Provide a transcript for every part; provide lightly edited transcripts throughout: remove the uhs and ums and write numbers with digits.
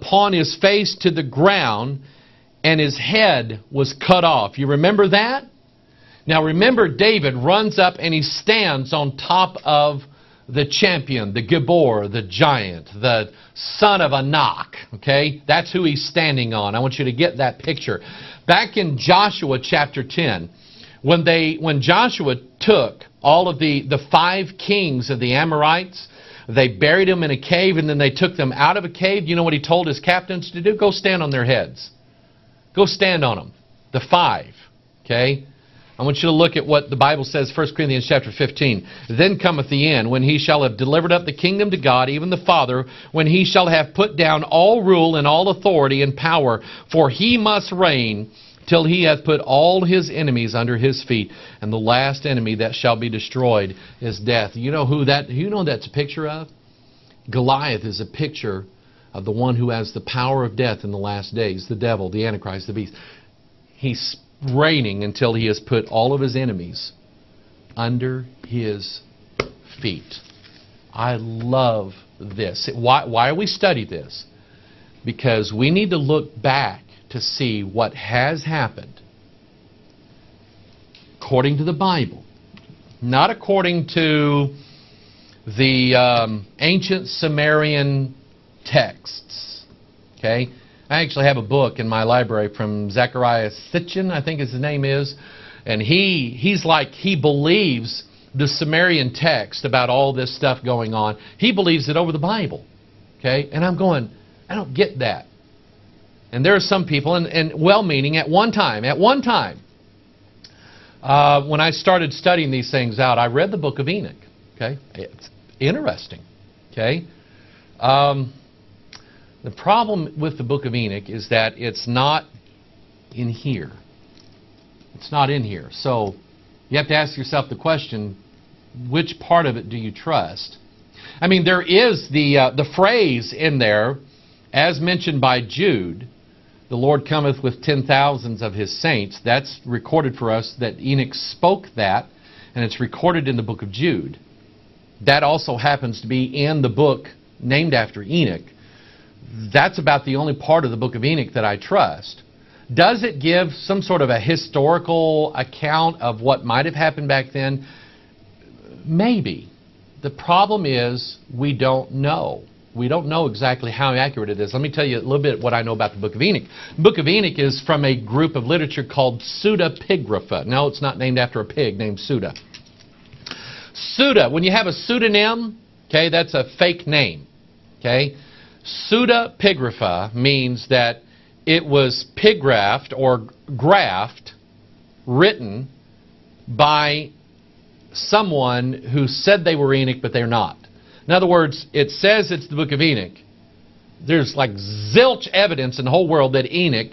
upon his face to the ground, and his head was cut off. You remember that? Now remember, David runs up and he stands on top of the champion, the Gibor, the giant, the son of Anak. Okay? That's who he's standing on. I want you to get that picture. Back in Joshua chapter 10, when Joshua took all of the 5 kings of the Amorites, they buried them in a cave, and then they took them out of a cave. You know what he told his captains to do? Go stand on their heads. Go stand on them. The 5. Okay? I want you to look at what the Bible says, 1 Corinthians chapter 15. Then cometh the end, when he shall have delivered up the kingdom to God, even the Father, when he shall have put down all rule and all authority and power. For he must reign till he hath put all his enemies under his feet. And the last enemy that shall be destroyed is death. You know who that's a picture of? Goliath is a picture of the one who has the power of death in the last days. The devil, the Antichrist, the beast. He's reigning until he has put all of his enemies under his feet. I love this. Why we study this? Because we need to look back to see what has happened according to the Bible, not according to the ancient Sumerian texts. Okay? I actually have a book in my library from Zechariah Sitchin, I think his name is, and he believes the Sumerian text about all this stuff going on. He believes it over the Bible. Okay? And I'm going, I don't get that. And there are some people, and well-meaning, at one time, when I started studying these things out, I read the book of Enoch. Okay? It's interesting. Okay? The problem with the book of Enoch is that it's not in here. It's not in here. So you have to ask yourself the question, which part of it do you trust? I mean, there is the phrase in there, as mentioned by Jude, the Lord cometh with 10,000s of his saints. That's recorded for us that Enoch spoke that, and it's recorded in the book of Jude. That also happens to be in the book named after Enoch. That's about the only part of the book of Enoch that I trust. Does it give some sort of a historical account of what might have happened back then? Maybe. The problem is we don't know. We don't know exactly how accurate it is. Let me tell you a little bit what I know about the book of Enoch. The book of Enoch is from a group of literature called pseudepigrapha. No, it's not named after a pig named Suda. Suda, when you have a pseudonym, okay, that's a fake name. Okay? Pseudepigrapha means that it was pigraphed or graphed, written by someone who said they were Enoch, but they're not. In other words, it says it's the book of Enoch. There's like zilch evidence in the whole world that Enoch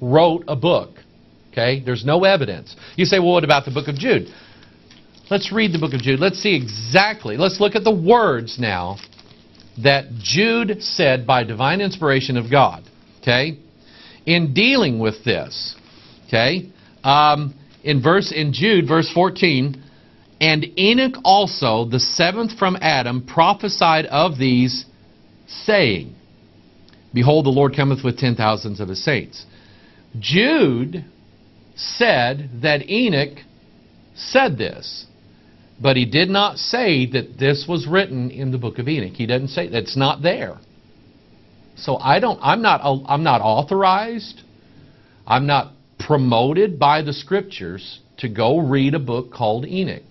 wrote a book. Okay? There's no evidence. You say, well, what about the book of Jude? Let's read the book of Jude. Let's see exactly. Let's look at the words now that Jude said by divine inspiration of God. Okay? In dealing with this, okay, in Jude, verse 14, and Enoch also, the 7th from Adam, prophesied of these, saying, Behold, the Lord cometh with 10,000s of his saints. Jude said that Enoch said this, but he did not say that this was written in the book of Enoch. He doesn't say that. It's not there. So I'm not authorized. I'm not promoted by the Scriptures to go read a book called Enoch.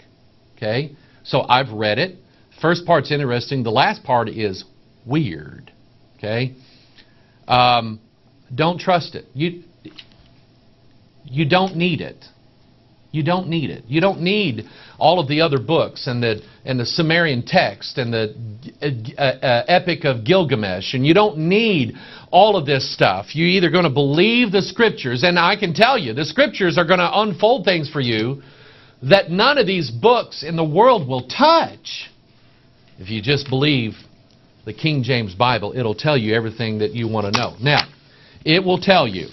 Okay? So I've read it. First part's interesting. The last part is weird. Okay? Don't trust it. You don't need it. You don't need it. You don't need all of the other books and the Sumerian text and the Epic of Gilgamesh, and you don't need all of this stuff. You're either going to believe the Scriptures, and I can tell you, the Scriptures are going to unfold things for you that none of these books in the world will touch. If you just believe the King James Bible, it'll tell you everything that you want to know. Now, it will tell you,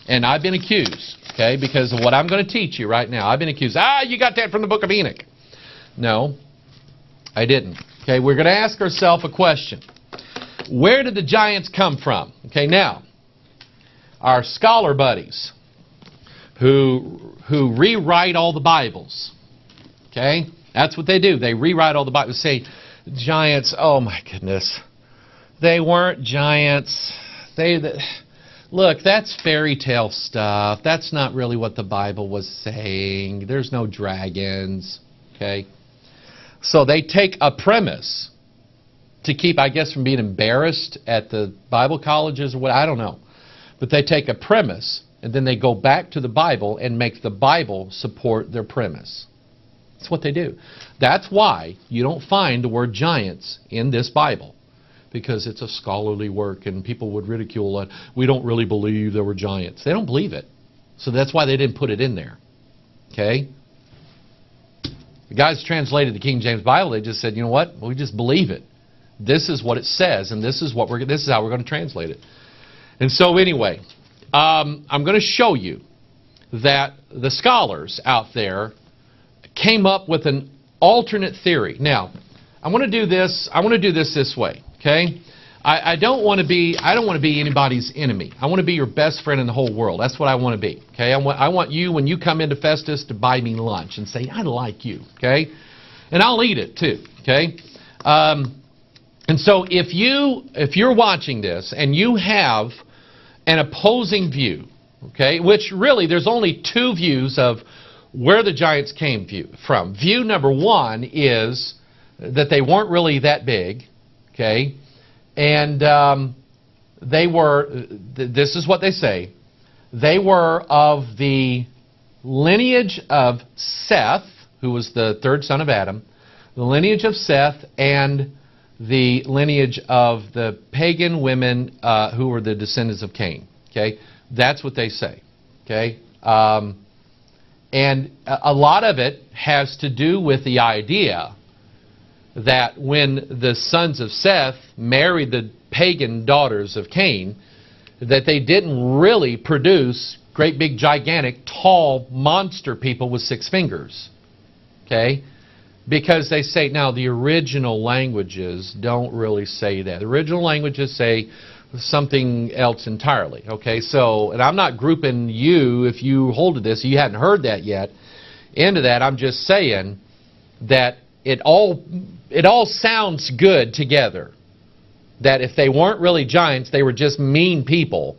and I've been accused, okay, because of what I'm going to teach you right now. I've been accused, you got that from the book of Enoch. No, I didn't. Okay, we're going to ask ourselves a question. Where did the giants come from? Okay, now, our scholar buddies who rewrite all the Bibles, okay, that's what they do. They rewrite all the Bibles. Say, giants, oh my goodness, they weren't giants. Look, that's fairy tale stuff. That's not really what the Bible was saying. There's no dragons, okay? So they take a premise to keep, I guess, from being embarrassed at the Bible colleges or what, I don't know. But they take a premise and then they go back to the Bible and make the Bible support their premise. That's what they do. That's why you don't find the word giants in this Bible, because it's a scholarly work and people would ridicule it. We don't really believe there were giants. They don't believe it. So that's why they didn't put it in there. Okay? The guys translated the King James Bible, they just said, you know what? We just believe it. This is what it says, and this is how we're going to translate it. And so anyway, I'm going to show you that the scholars out there came up with an alternate theory. Now, I want to do this way, okay? I don't want to be anybody's enemy. I want to be your best friend in the whole world. That's what I want to be, okay? I want you, when you come into Festus, to buy me lunch and say, I like you, okay? And I'll eat it too, okay? And so if you're watching this and you have an opposing view, okay, which really there's only two views of where the giants came from. View number one is that they weren't really that big, okay, and they were, this is what they say, they were of the lineage of Seth, who was the third son of Adam, the lineage of Seth, and the lineage of the pagan women who were the descendants of Cain. Okay, that's what they say. Okay, and a lot of it has to do with the idea that when the sons of Seth married the pagan daughters of Cain, that they didn't really produce great big gigantic tall monster people with 6 fingers. Okay. Because they say, now the original languages don't really say that. The original languages say something else entirely. Okay, so, and I'm not grouping you, if you hold to this, you hadn't heard that yet, into that. I'm just saying that it all sounds good together. That if they weren't really giants, they were just mean people.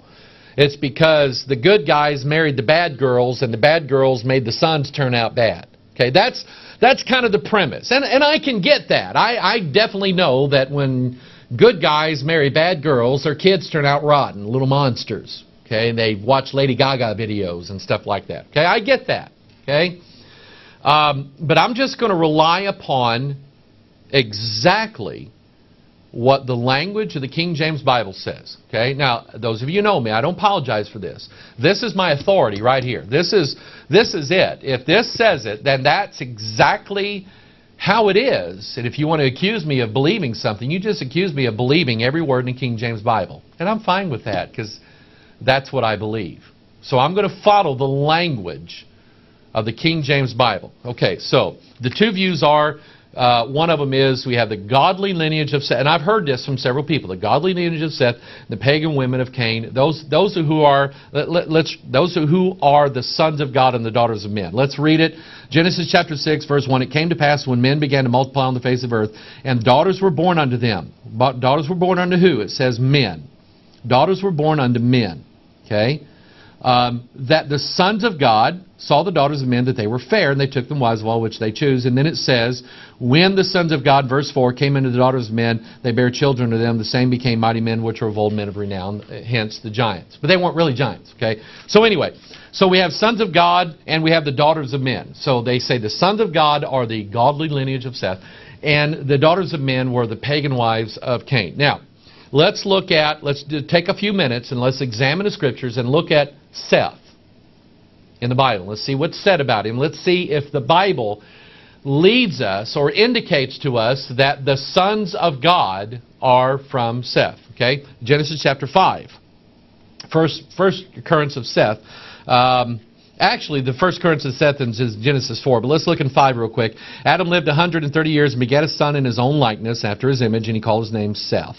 It's because the good guys married the bad girls, and the bad girls made the sons turn out bad. Okay, that's kind of the premise. And I can get that. I definitely know that when good guys marry bad girls, their kids turn out rotten, little monsters. Okay, and they watch Lady Gaga videos and stuff like that. Okay, I get that. Okay, but I'm just going to rely upon exactly what the language of the King James Bible says. Okay, now those of you who know me, I don't apologize for this. This is my authority right here. This is it. If this says it, then that's exactly how it is. And if you want to accuse me of believing something, you just accuse me of believing every word in the King James Bible. And I'm fine with that, because that's what I believe. So I'm going to follow the language of the King James Bible. Okay, so the two views are, one of them is we have the godly lineage of Seth, and I've heard this from several people, the godly lineage of Seth, the pagan women of Cain, those who are the sons of God and the daughters of men. Let's read it. Genesis chapter 6, verse 1. It came to pass when men began to multiply on the face of earth, and daughters were born unto them. But daughters were born unto who? It says men. Daughters were born unto men. Okay? That the sons of God saw the daughters of men that they were fair, and they took them wives of all which they choose. And then it says, when the sons of God, verse 4, came into the daughters of men, they bare children to them. The same became mighty men, which were of old, men of renown, hence the giants. But they weren't really giants, okay? So anyway, so we have sons of God, and we have the daughters of men. So they say the sons of God are the godly lineage of Seth, and the daughters of men were the pagan wives of Cain. Now, let's take a few minutes, and let's examine the Scriptures and look at Seth in the Bible. Let's see what's said about him. Let's see if the Bible leads us or indicates to us that the sons of God are from Seth. Okay? Genesis chapter 5. First occurrence of Seth. Actually, the first occurrence of Seth is Genesis 4, but let's look in 5 real quick. Adam lived 130 years and begat a son in his own likeness, after his image, and he called his name Seth.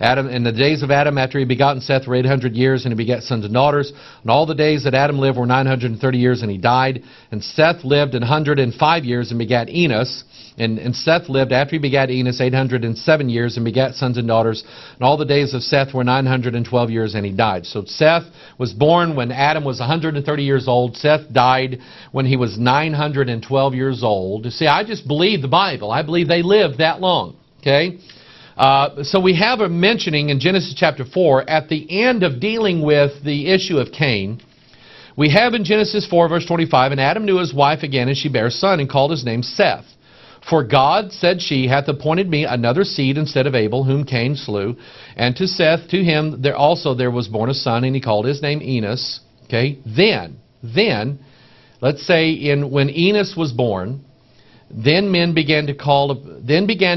Adam, in the days of Adam, after he begotten Seth, were 800 years, and he begat sons and daughters. And all the days that Adam lived were 930 years, and he died. And Seth lived 105 years and begat Enos. And Seth lived, after he begat Enos, 807 years, and begat sons and daughters. And all the days of Seth were 912 years, and he died. So Seth was born when Adam was 130 years old. Seth died when he was 912 years old. See, I just believe the Bible. I believe they lived that long. Okay? So we have a mentioning in Genesis chapter 4, at the end of dealing with the issue of Cain, we have in Genesis 4, verse 25, and Adam knew his wife again, and she bare a son, and called his name Seth. For God, said she, hath appointed me another seed instead of Abel, whom Cain slew. And to Seth, to him there was born a son, and he called his name Enos. Okay, then, let's say when Enos was born, then began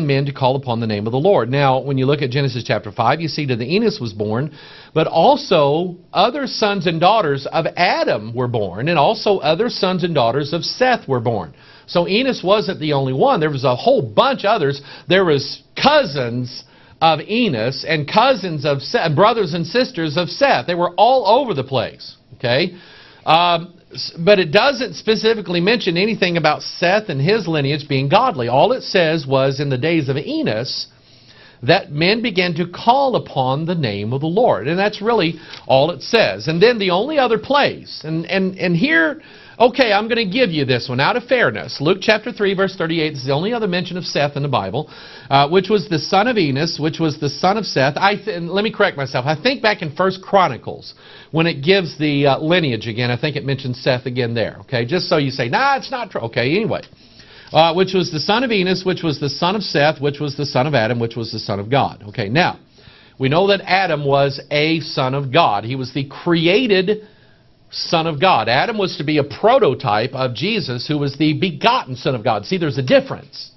men to call upon the name of the Lord. Now, when you look at Genesis chapter 5, you see that the Enos was born, but also other sons and daughters of Adam were born, and also other sons and daughters of Seth were born. So Enos wasn't the only one. There was a whole bunch of others. There was cousins of Enos and cousins of Seth, brothers and sisters of Seth. They were all over the place. Okay? But it doesn't specifically mention anything about Seth and his lineage being godly. All it says was in the days of Enos that men began to call upon the name of the Lord. And that's really all it says. And then the only other place, and here, okay, I'm going to give you this one out of fairness. Luke chapter 3, verse 38 is the only other mention of Seth in the Bible, which was the son of Enos, which was the son of Seth. And let me correct myself. I think back in 1 Chronicles, when it gives the lineage again, I think it mentions Seth again there. Okay, just so you say, nah, it's not true. Okay, anyway. Which was the son of Enos, which was the son of Seth, which was the son of Adam, which was the son of God. Okay, now, we know that Adam was a son of God. He was the created Son of God. Adam was to be a prototype of Jesus, who was the begotten Son of God. See, there's a difference.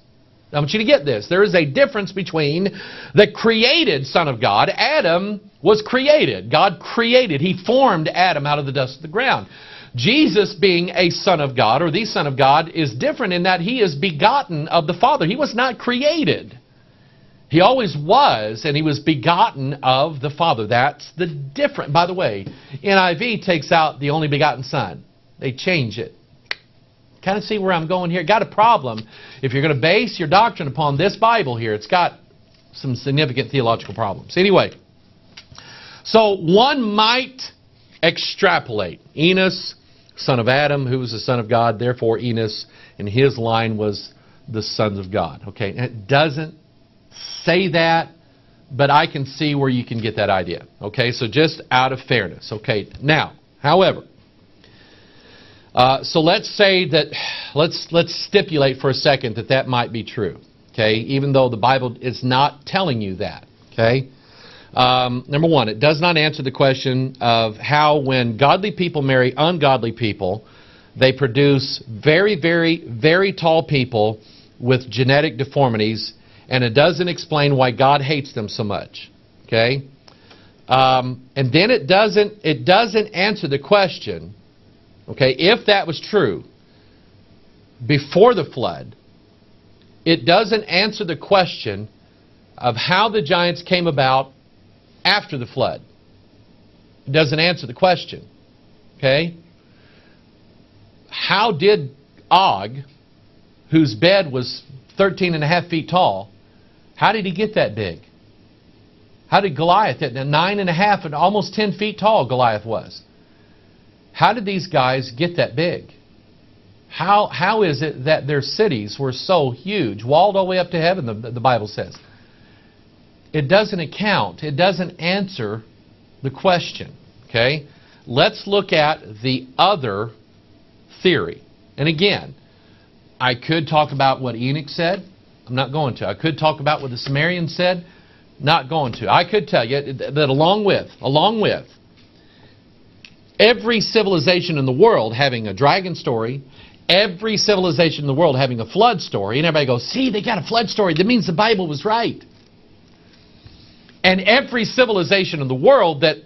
I want you to get this. There is a difference between the created Son of God. Adam was created. God created. He formed Adam out of the dust of the ground. Jesus, being a Son of God, or the Son of God, is different in that He is begotten of the Father. He was not created. He always was, and He was begotten of the Father. That's the difference. By the way, NIV takes out the only begotten Son. They change it. Kind of see where I'm going here? Got a problem. If you're going to base your doctrine upon this Bible here, it's got some significant theological problems. Anyway, so one might extrapolate. Enos, son of Adam, who was the son of God. Therefore, Enos in his line was the sons of God. Okay, and it doesn't say that, but I can see where you can get that idea. Okay, so just out of fairness. Okay, now, however, so let's say that, let's stipulate for a second that that might be true. Okay, even though the Bible is not telling you that. Okay, number one, it does not answer the question of how, when godly people marry ungodly people, they produce very, very, very tall people with genetic deformities. And it doesn't explain why God hates them so much. Okay? And then it doesn't answer the question, okay, if that was true before the flood, it doesn't answer the question of how the giants came about after the flood. It doesn't answer the question. Okay? How did Og, whose bed was 13.5 feet tall, how did he get that big? How did Goliath get 9.5 and almost 10 feet tall? Goliath was. How did these guys get that big? How is it that their cities were so huge, walled all the way up to heaven, the Bible says? It doesn't account. It doesn't answer the question. Okay? Let's look at the other theory. And again, I could talk about what Enoch said. I'm not going to. I could talk about what the Sumerians said. Not going to. I could tell you that along with every civilization in the world having a dragon story, every civilization in the world having a flood story, and everybody goes, see, they got a flood story. That means the Bible was right. And every civilization in the world that